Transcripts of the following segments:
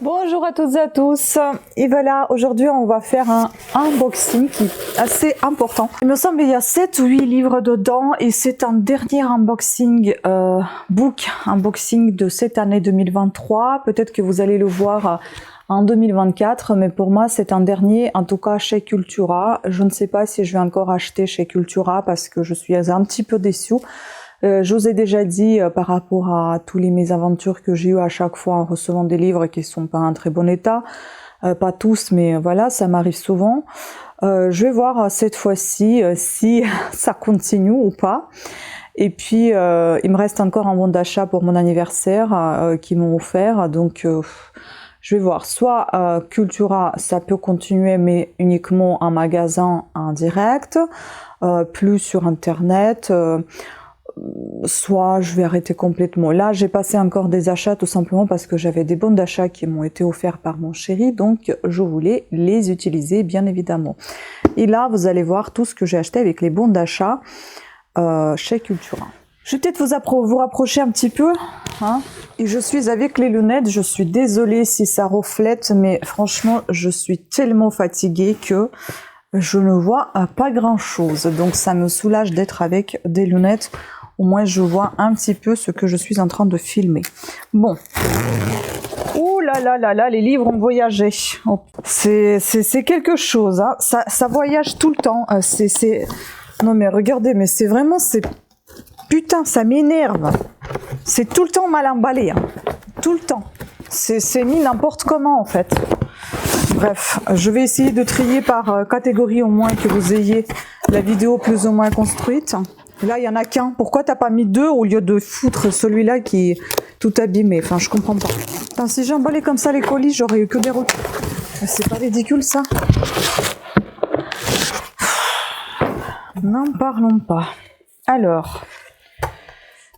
Bonjour à toutes et à tous, et voilà, aujourd'hui on va faire un unboxing qui est assez important. Il me semble qu'il y a 7 ou 8 livres dedans et c'est un dernier unboxing, unboxing de cette année 2023. Peut-être que vous allez le voir en 2024, mais pour moi c'est un dernier, en tout cas chez Cultura. Je ne sais pas si je vais encore acheter chez Cultura parce que je suis un petit peu déçue. Je vous ai déjà dit par rapport à toutes les mésaventures que j'ai eues à chaque fois en recevant des livres qui sont pas en très bon état, pas tous, mais voilà, ça m'arrive souvent. Je vais voir cette fois-ci si ça continue ou pas. Et puis il me reste encore un bon d'achat pour mon anniversaire qu'ils m'ont offert, donc je vais voir. Soit Cultura, ça peut continuer, mais uniquement en magasin en direct, plus sur internet. Soit je vais arrêter complètement. Là, j'ai passé encore des achats tout simplement parce que j'avais des bons d'achat qui m'ont été offerts par mon chéri, donc je voulais les utiliser bien évidemment. Et là, vous allez voir tout ce que j'ai acheté avec les bons d'achat chez Cultura. Je vais peut-être vous rapprocher un petit peu, hein. Et je suis avec les lunettes, je suis désolée si ça reflète, mais franchement, je suis tellement fatiguée que je ne vois pas grand chose, donc ça me soulage d'être avec des lunettes. Au moins je vois un petit peu ce que je suis en train de filmer. Bon. Ouh là là là là, les livres ont voyagé. Oh. C'est quelque chose, hein. Ça voyage tout le temps. Non mais regardez, mais c'est vraiment... Putain, ça m'énerve. C'est tout le temps mal emballé. Hein. Tout le temps. C'est mis n'importe comment en fait. Bref, je vais essayer de trier par catégorie au moins que vous ayez la vidéo plus ou moins construite. Là, il n'y en a qu'un. Pourquoi t'as pas mis deux au lieu de foutre celui-là qui est tout abîmé? Enfin, je comprends pas. Enfin, si j'emballais comme ça les colis, j'aurais eu que des retours. C'est pas ridicule ça? N'en parlons pas. Alors,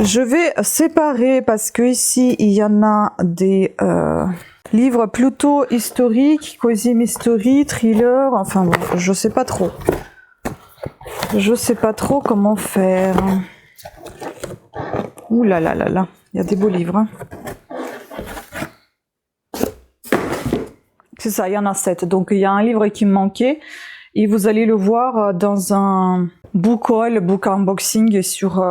je vais séparer parce que ici, il y en a des... livres plutôt historiques, quasi mystery, thriller, enfin bon, je sais pas trop. Je sais pas trop comment faire. Ouh là là là là, il y a des beaux livres. Hein. C'est ça, il y en a 7. Donc il y a un livre qui me manquait et vous allez le voir dans un book haul, book unboxing sur...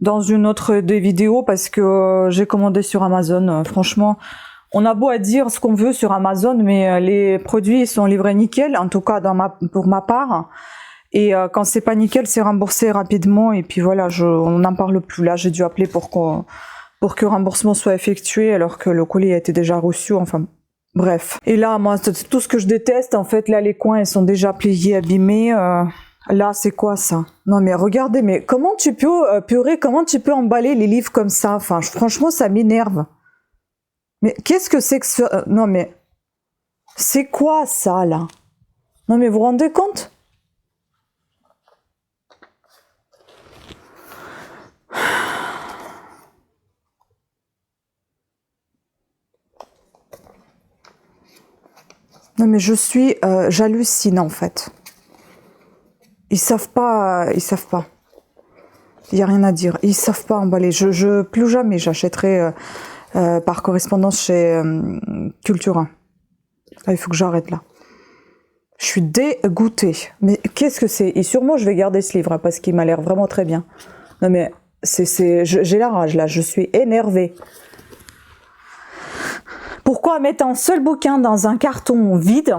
dans une autre des vidéos parce que j'ai commandé sur Amazon. Franchement... On a beau à dire ce qu'on veut sur Amazon, mais les produits sont livrés nickel, en tout cas pour ma part. Et quand c'est pas nickel, c'est remboursé rapidement. Et puis voilà, on n'en parle plus. Là, j'ai dû appeler pour que le remboursement soit effectué, alors que le colis a été déjà reçu. Enfin, bref. Et là, moi, c'est tout ce que je déteste. En fait, là, les coins, ils sont déjà pliés, abîmés. Là, c'est quoi ça? Non, mais regardez, mais comment tu peux, purée, comment tu peux emballer les livres comme ça? Enfin, franchement, ça m'énerve. Mais qu'est-ce que c'est que ce... Non mais... C'est quoi ça là? Non mais vous vous rendez compte? Non mais je suis... j'hallucine en fait. Ils savent pas... Ils savent pas. Il n'y a rien à dire. Ils savent pas emballer. Plus jamais j'achèterai... par correspondance chez Cultura. Là, il faut que j'arrête là. Je suis dégoûtée. Mais qu'est-ce que c'est? Et sûrement, je vais garder ce livre, hein, parce qu'il m'a l'air vraiment très bien. Non mais, j'ai la rage là, je suis énervée. Pourquoi mettre un seul bouquin dans un carton vide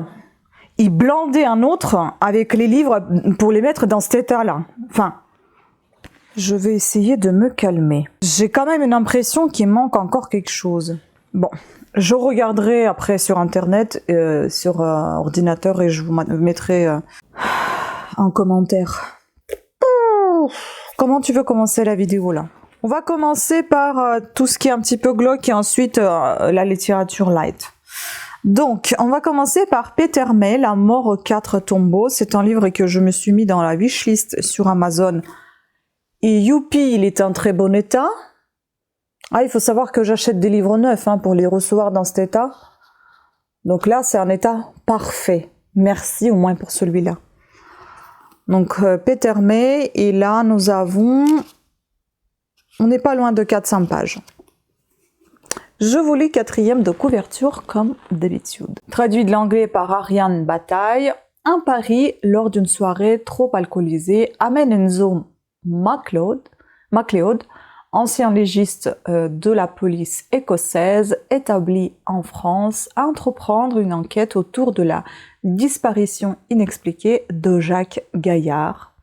et blander un autre avec les livres pour les mettre dans cet état-là? Enfin... Je vais essayer de me calmer. J'ai quand même une impression qu'il manque encore quelque chose. Bon, je regarderai après sur internet, sur ordinateur et je vous mettrai en commentaire. Comment tu veux commencer la vidéo là? On va commencer par tout ce qui est un petit peu glauque et ensuite la littérature light. Donc, on va commencer par Peter May, La mort aux 4 tombeaux. C'est un livre que je me suis mis dans la wishlist sur Amazon. Et youpi, il est en très bon état. Ah, il faut savoir que j'achète des livres neufs hein, pour les recevoir dans cet état. Donc là, c'est un état parfait. Merci au moins pour celui-là. Donc, Peter May. Et là, nous avons... On n'est pas loin de 400 pages. Je vous lis 4e de couverture comme d'habitude. Traduit de l'anglais par Ariane Bataille. Un Paris, lors d'une soirée trop alcoolisée, amène Enzo MacLeod, ancien légiste de la police écossaise établi en France, à entreprendre une enquête autour de la disparition inexpliquée de Jacques Gaillard,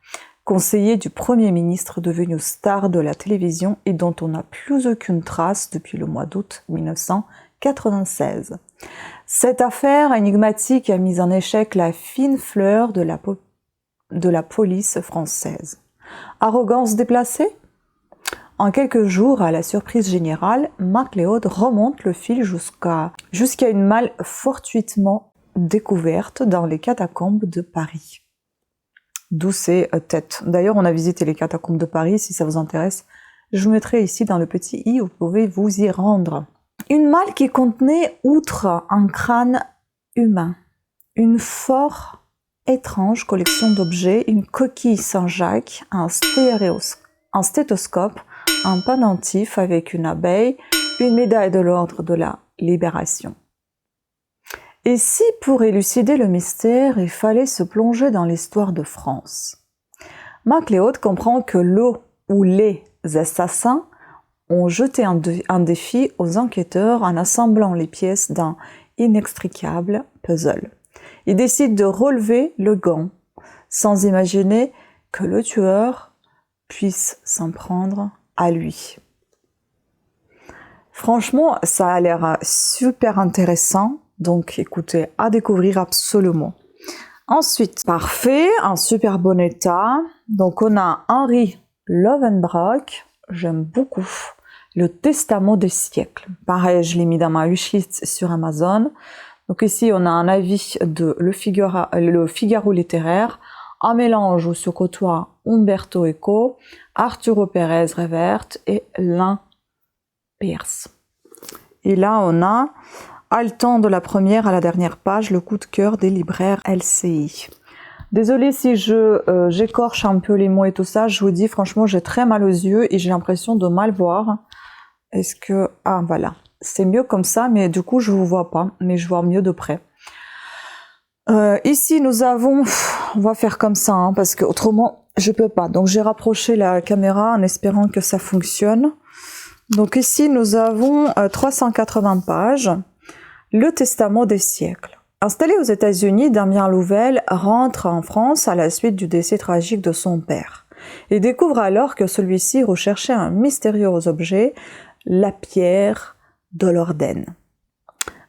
conseiller du Premier ministre devenu star de la télévision et dont on n'a plus aucune trace depuis le mois d'août 1996. Cette affaire énigmatique a mis en échec la fine fleur de la police française. Arrogance déplacée ? En quelques jours, à la surprise générale, MacLeod remonte le fil jusqu'à une malle fortuitement découverte dans les catacombes de Paris. D'où ces têtes. D'ailleurs, on a visité les catacombes de Paris, si ça vous intéresse. Je vous mettrai ici dans le petit i, vous pouvez vous y rendre. Une malle qui contenait, outre un crâne humain, une fort étrange collection d'objets, une coquille Saint-Jacques, un stéthoscope, un pendentif avec une abeille, une médaille de l'ordre de la Libération. Et si, pour élucider le mystère, il fallait se plonger dans l'histoire de France? MacLeod comprend que les assassins ont jeté un défi aux enquêteurs en assemblant les pièces d'un inextricable puzzle. Il décide de relever le gant, sans imaginer que le tueur puisse s'en prendre à lui. Franchement, ça a l'air super intéressant. Donc, écoutez, à découvrir absolument. Ensuite, parfait, en super bon état. Donc, on a Henri Lovenbrock, j'aime beaucoup. Le Testament des siècles. Pareil, je l'ai mis dans ma wishlist sur Amazon. Donc ici, on a un avis de Le Figaro littéraire, un mélange où se côtoient Umberto Eco, Arturo Pérez Reverte et Lynn Pierce. Et là, on a haletant de la première à la dernière page, le coup de cœur des libraires LCI. Désolée si j'écorche un peu les mots et tout ça, je vous dis franchement j'ai très mal aux yeux et j'ai l'impression de mal voir. Est-ce que... Ah voilà, c'est mieux comme ça, mais du coup je vous vois pas, mais je vois mieux de près. Ici nous avons... On va faire comme ça, hein, parce que autrement je peux pas. Donc j'ai rapproché la caméra en espérant que ça fonctionne. Donc ici nous avons 380 pages. Le Testament des siècles. Installé aux États-Unis, Damien Louvel rentre en France à la suite du décès tragique de son père. Il découvre alors que celui-ci recherchait un mystérieux objet, la pierre de l'Ordenne.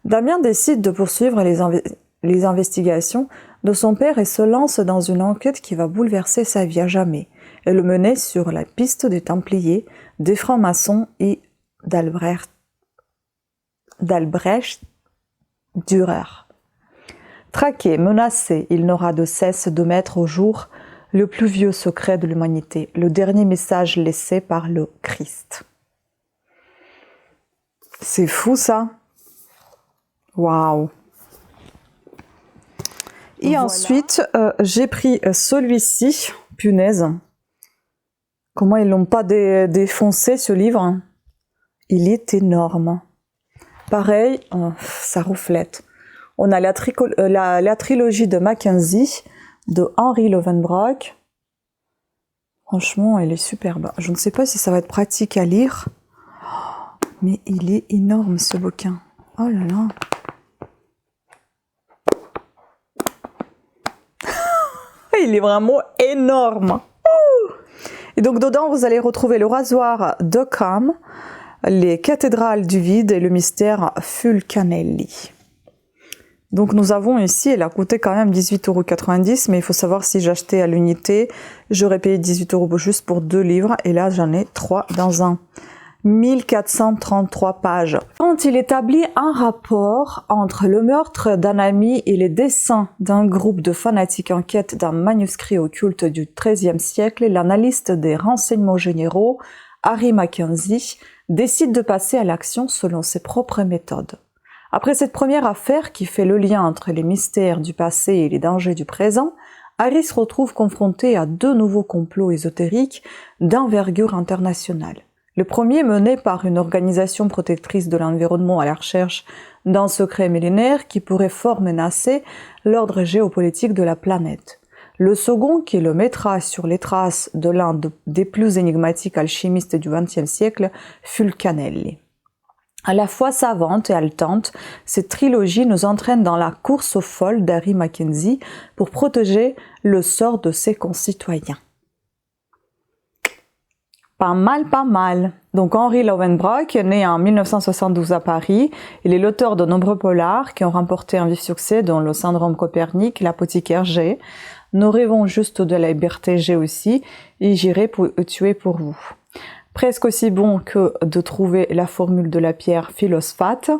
Damien décide de poursuivre les investigations de son père et se lance dans une enquête qui va bouleverser sa vie à jamais et le mener sur la piste des Templiers, des francs-maçons et d'Albrecht Dürer. Traqué, menacé, il n'aura de cesse de mettre au jour le plus vieux secret de l'humanité, le dernier message laissé par le Christ. C'est fou ça. Waouh. Et voilà. Ensuite, j'ai pris celui-ci. Punaise. Comment ils l'ont pas défoncé ce livre? Il est énorme. Pareil, ça reflète. On a la trilogie de Mackenzie, de Henri Lovenbrock. Franchement, elle est superbe. Je ne sais pas si ça va être pratique à lire, mais il est énorme ce bouquin. Oh là là. Il est vraiment énorme. Et donc dedans, vous allez retrouver le rasoir d'Occam, les cathédrales du vide et le mystère Fulcanelli. Donc nous avons ici, elle a coûté quand même 18,90 €, mais il faut savoir si j'achetais à l'unité, j'aurais payé 18 € juste pour 2 livres, et là j'en ai 3 dans un. 1433 pages. Quand il établit un rapport entre le meurtre d'un ami et les dessins d'un groupe de fanatiques en quête d'un manuscrit occulte du XIIIe siècle, l'analyste des renseignements généraux, Harry Mackenzie, décide de passer à l'action selon ses propres méthodes. Après cette première affaire qui fait le lien entre les mystères du passé et les dangers du présent, Harry se retrouve confronté à 2 nouveaux complots ésotériques d'envergure internationale. Le premier mené par une organisation protectrice de l'environnement à la recherche d'un secret millénaire qui pourrait fort menacer l'ordre géopolitique de la planète. Le second qui le mettra sur les traces de l'un des plus énigmatiques alchimistes du XXe siècle, Fulcanelli. À la fois savante et haletante, cette trilogie nous entraîne dans la course aux folles d'Harry Mackenzie pour protéger le sort de ses concitoyens. Pas mal, pas mal. Donc Henry Lovenbrock, né en 1972 à Paris, il est l'auteur de nombreux polars qui ont remporté un vif succès, dont Le Syndrome Copernic, L'apothicaire G, Nous rêvons juste de la liberté G aussi, et J'irai tuer pour vous. Presque aussi bon que de trouver la formule de la pierre philosphate,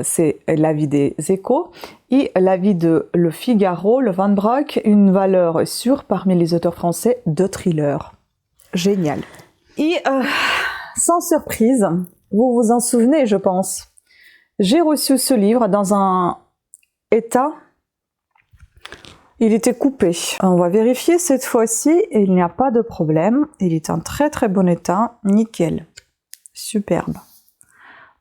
c'est l'avis des Échos, et l'avis de Le Figaro, Lovenbrock, une valeur sûre parmi les auteurs français de thriller. Génial. Et sans surprise, vous vous en souvenez, je pense, j'ai reçu ce livre dans un état, il était coupé. On va vérifier cette fois-ci, et il n'y a pas de problème. Il est en très très bon état, nickel. Superbe.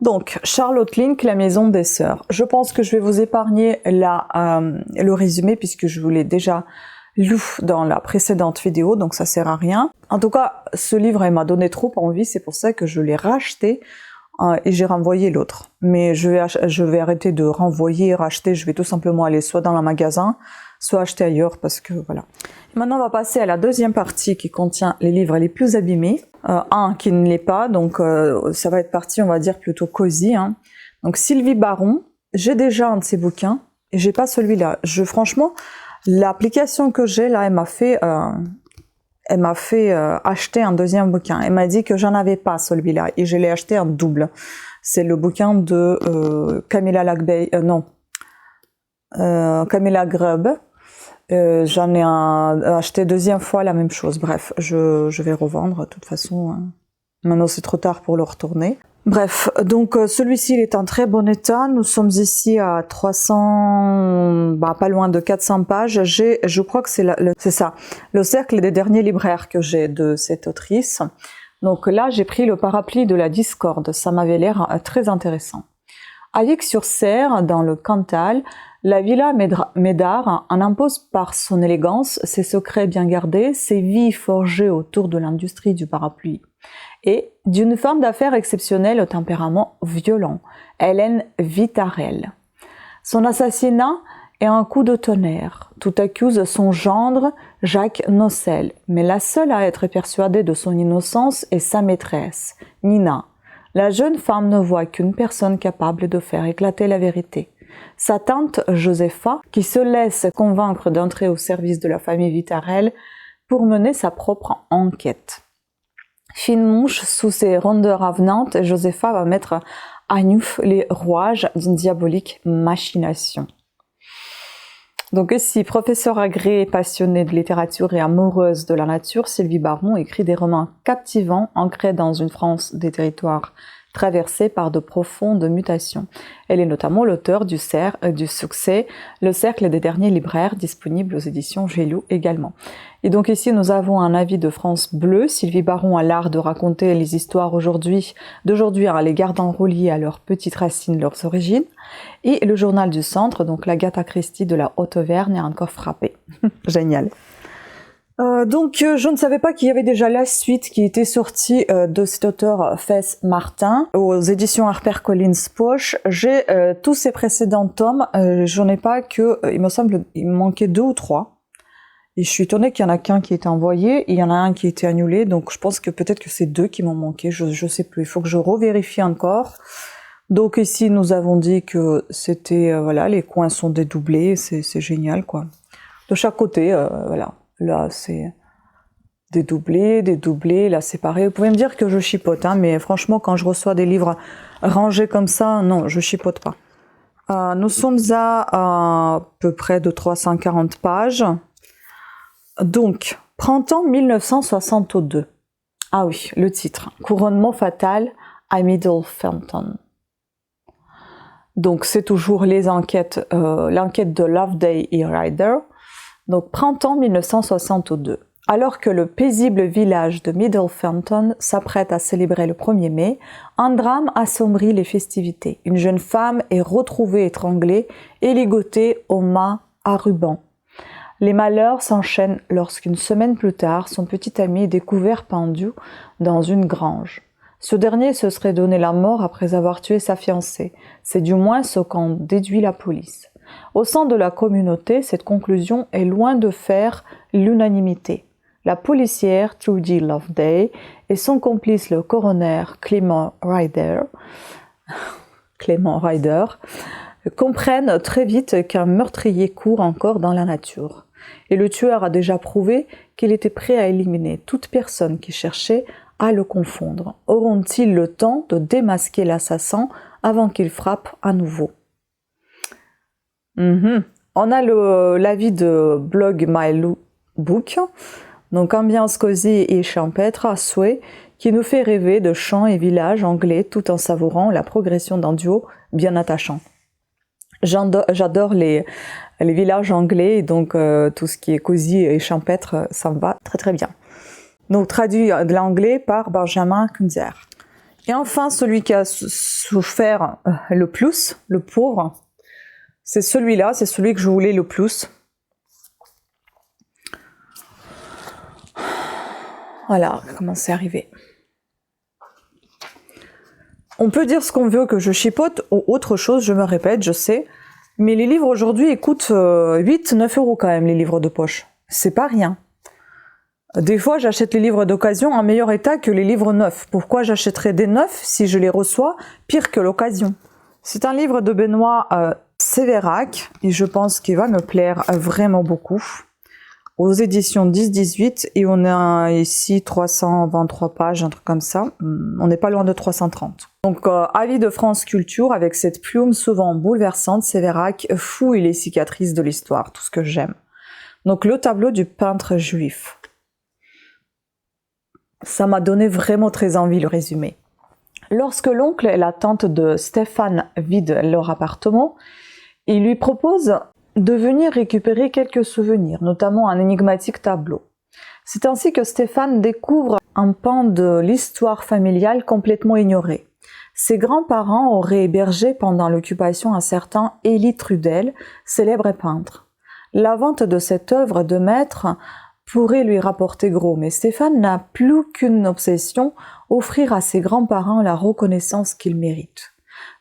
Donc, Charlotte Link, La Maison des Sœurs. Je pense que je vais vous épargner le résumé, puisque je vous l'ai déjà lu dans la précédente vidéo, donc ça sert à rien. En tout cas, ce livre, il m'a donné trop envie, c'est pour ça que je l'ai racheté et j'ai renvoyé l'autre. Mais je vais arrêter de renvoyer et racheter, je vais tout simplement aller soit dans le magasin, soit acheter ailleurs, parce que voilà. Et maintenant, on va passer à la deuxième partie qui contient les livres les plus abîmés. Un qui ne l'est pas, donc ça va être partie, on va dire, plutôt cosy. Hein. Donc Sylvie Baron, j'ai déjà un de ses bouquins, et j'ai pas celui-là. Franchement, l'application que j'ai là, elle m'a fait acheter un deuxième bouquin. Elle m'a dit que j'en avais pas celui-là et je l'ai acheté en double. C'est le bouquin de Camilla Camilla Grubb. J'en ai acheté deuxième fois la même chose. Bref, je vais revendre de toute façon. Maintenant c'est trop tard pour le retourner. Bref, donc celui-ci il est en très bon état. Nous sommes ici à 300, pas loin de 400 pages. Je crois que c'est ça, le cercle des derniers libraires que j'ai de cette autrice. Donc là, j'ai pris le parapluie de la discorde. Ça m'avait l'air très intéressant. À Vic-sur-Serre, dans le Cantal, la villa Médard en impose par son élégance, ses secrets bien gardés, ses vies forgées autour de l'industrie du parapluie. Et d'une femme d'affaires exceptionnelle au tempérament violent, Hélène Vitarel. Son assassinat est un coup de tonnerre. Tout accuse son gendre, Jacques Nocel, mais la seule à être persuadée de son innocence est sa maîtresse, Nina. La jeune femme ne voit qu'une personne capable de faire éclater la vérité. Sa tante Josepha, qui se laisse convaincre d'entrer au service de la famille Vitarel pour mener sa propre enquête. Fine mouche, sous ses rondeurs avenantes, Josepha va mettre à nu les rouages d'une diabolique machination. Donc ici, professeure agréée, passionnée de littérature et amoureuse de la nature, Sylvie Baron écrit des romans captivants, ancrés dans une France des territoires traversée par de profondes mutations. Elle est notamment l'auteur du succès Le Cercle des derniers libraires, disponible aux éditions Gélou également. Et donc ici, nous avons un avis de France Bleu. Sylvie Baron a l'art de raconter les histoires d'aujourd'hui en les gardant reliées à leurs petites racines, leurs origines. Et le journal du Centre, donc l'Agatha Christie de la Haute-Auvergne, a encore frappé. Génial. Donc je ne savais pas qu'il y avait déjà la suite qui était sortie de cet auteur Fess Martin aux éditions HarperCollins Poche. J'ai tous ces précédents tomes, j'en ai pas que, il me semble, il me manquait 2 ou 3. Et je suis étonnée qu'il y en a qu'un qui est envoyé, et il y en a un qui a été annulé, donc je pense que peut-être que c'est 2 qui m'ont manqué, je sais plus, il faut que je revérifie encore. Donc ici nous avons dit que c'était, voilà, les coins sont dédoublés, c'est génial quoi. De chaque côté, voilà. Là, c'est dédoublé, là, c'est pareil. Vous pouvez me dire que je chipote, hein, mais franchement, quand je reçois des livres rangés comme ça, non, je chipote pas. Nous sommes à peu près de 340 pages. Donc, printemps 1962. Ah oui, le titre. Couronnement fatal à Middlefontaine. Donc, c'est toujours les enquêtes, l'enquête de Loveday et Ryder. Donc, printemps 1962. Alors que le paisible village de Middlefontein s'apprête à célébrer le 1er mai, un drame assombrit les festivités. Une jeune femme est retrouvée étranglée et ligotée au mât à ruban. Les malheurs s'enchaînent lorsqu'une semaine plus tard, son petit ami est découvert pendu dans une grange. Ce dernier se serait donné la mort après avoir tué sa fiancée. C'est du moins ce qu'en déduit la police. Au sein de la communauté, cette conclusion est loin de faire l'unanimité. La policière Trudy Loveday et son complice le coroner Clement Ryder comprennent très vite qu'un meurtrier court encore dans la nature. Et le tueur a déjà prouvé qu'il était prêt à éliminer toute personne qui cherchait à le confondre. Auront-ils le temps de démasquer l'assassin avant qu'il frappe à nouveau? On a l'avis de Blog My Book, donc ambiance cosy et champêtre à souhait, qui nous fait rêver de champs et villages anglais tout en savourant la progression d'un duo bien attachant. J'adore les villages anglais, et donc tout ce qui est cosy et champêtre, ça me va très très bien. Donc traduit de l'anglais par Benjamin Kunzer. Et enfin, celui qui a souffert le plus, le pauvre, c'est celui-là, c'est celui que je voulais le plus. Voilà comment c'est arrivé. On peut dire ce qu'on veut, que je chipote ou autre chose, je me répète, je sais. Mais les livres aujourd'hui, ils coûtent 8-9 € quand même, les livres de poche. C'est pas rien. Des fois, j'achète les livres d'occasion en meilleur état que les livres neufs. Pourquoi j'achèterais des neufs si je les reçois pire que l'occasion? C'est un livre de Benoît Sévérac et je pense qu'il va me plaire vraiment beaucoup. Aux éditions 10-18 et on a ici 323 pages, un truc comme ça. On n'est pas loin de 330. Donc, avis de France Culture, avec cette plume souvent bouleversante, Sévérac fouille les cicatrices de l'histoire, tout ce que j'aime. Donc, le tableau du peintre juif. Ça m'a donné vraiment très envie, le résumé. Lorsque l'oncle et la tante de Stéphane vident leur appartement, il lui propose de venir récupérer quelques souvenirs, notamment un énigmatique tableau. C'est ainsi que Stéphane découvre un pan de l'histoire familiale complètement ignoré. Ses grands-parents auraient hébergé pendant l'occupation un certain Élie Trudel, célèbre peintre. La vente de cette œuvre de maître pourrait lui rapporter gros, mais Stéphane n'a plus qu'une obsession, offrir à ses grands-parents la reconnaissance qu'ils méritent.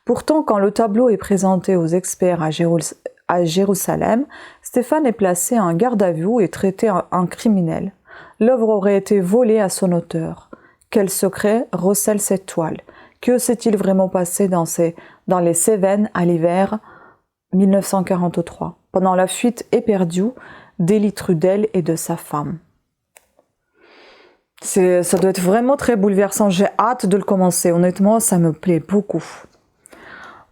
Pourtant, quand le tableau est présenté aux experts à Jérusalem, Stéphane est placé en garde à vue et traité en criminel. L'œuvre aurait été volée à son auteur. Quel secret recèle cette toile? Que s'est-il vraiment passé dans les Cévennes à l'hiver 1943, pendant la fuite éperdue d'Élie Trudel et de sa femme? Ça doit être vraiment très bouleversant. J'ai hâte de le commencer. Honnêtement, ça me plaît beaucoup.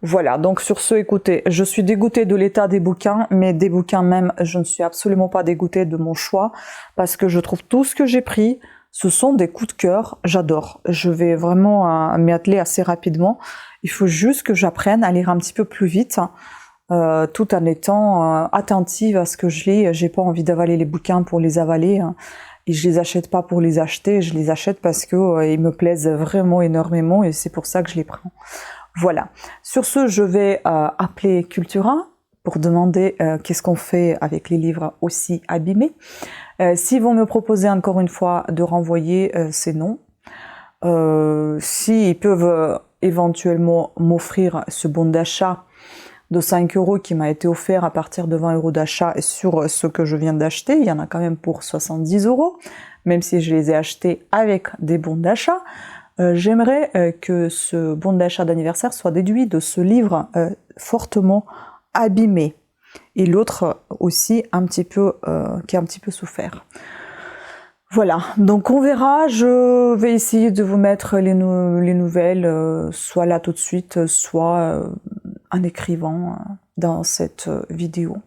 Voilà, donc sur ce, écoutez, je suis dégoûtée de l'état des bouquins, mais des bouquins même, je ne suis absolument pas dégoûtée de mon choix, parce que je trouve tout ce que j'ai pris, ce sont des coups de cœur, j'adore. Je vais vraiment m'y atteler assez rapidement. Il faut juste que j'apprenne à lire un petit peu plus vite, tout en étant attentive à ce que je lis. J'ai pas envie d'avaler les bouquins pour les avaler, hein, et je les achète pas pour les acheter, je les achète parce que ils me plaisent vraiment énormément, et c'est pour ça que je les prends. Voilà. Sur ce, je vais appeler Cultura pour demander qu'est-ce qu'on fait avec les livres aussi abîmés. S'ils vont me proposer encore une fois de renvoyer, c'est non. S'ils peuvent éventuellement m'offrir ce bon d'achat de 5 € qui m'a été offert à partir de 20 € d'achat sur ce que je viens d'acheter, il y en a quand même pour 70 €, même si je les ai achetés avec des bons d'achat. J'aimerais que ce bon d'achat d'anniversaire soit déduit de ce livre fortement abîmé. Et l'autre aussi un petit peu, qui a un petit peu souffert. Voilà, donc on verra. Je vais essayer de vous mettre les nouvelles, soit là tout de suite, soit en écrivant dans cette vidéo.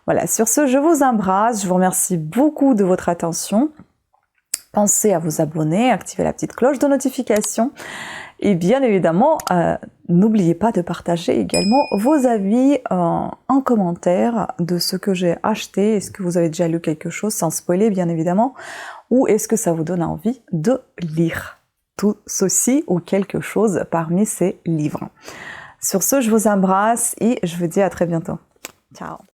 Voilà, sur ce, je vous embrasse. Je vous remercie beaucoup de votre attention. Pensez à vous abonner, activer la petite cloche de notification. Et bien évidemment, n'oubliez pas de partager également vos avis en commentaire de ce que j'ai acheté. Est-ce que vous avez déjà lu quelque chose, sans spoiler bien évidemment, ou est-ce que ça vous donne envie de lire tout ceci ou quelque chose parmi ces livres. Sur ce, je vous embrasse et je vous dis à très bientôt. Ciao.